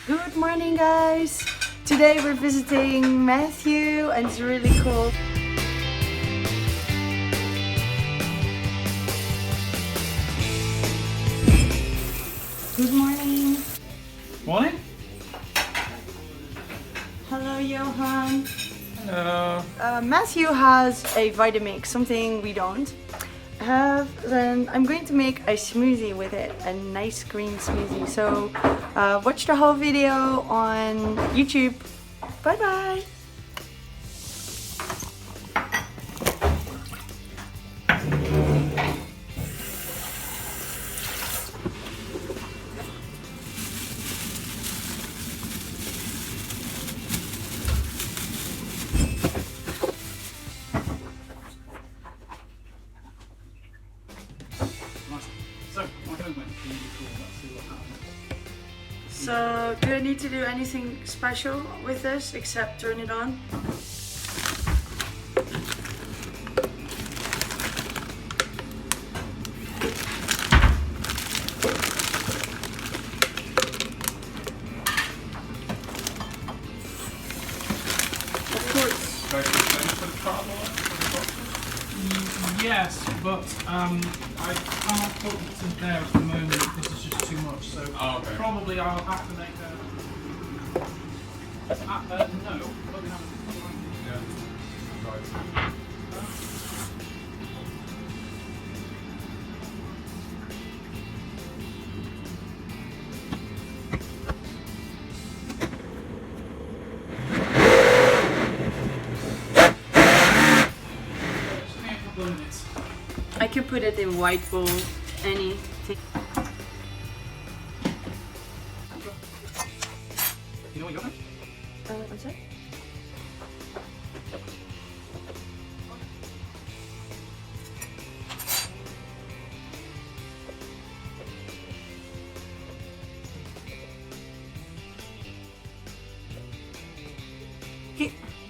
Good morning, guys! Today we're visiting Matthew and it's really cool. Good morning! Morning! Hello, Johan! Hello! Matthew has a Vitamix, something we don't have. Then I'm going to make a smoothie with it, a nice green smoothie. So watch the whole video on YouTube. Bye bye! So, do I need to do anything special with this except turn it on? Of course. Yes, but I can't put it in there at the moment because it's just too much. So probably I'll have to make a. No, probably have I can put it in white bowl, anything. You know what you're doing? What's that?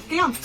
Get on!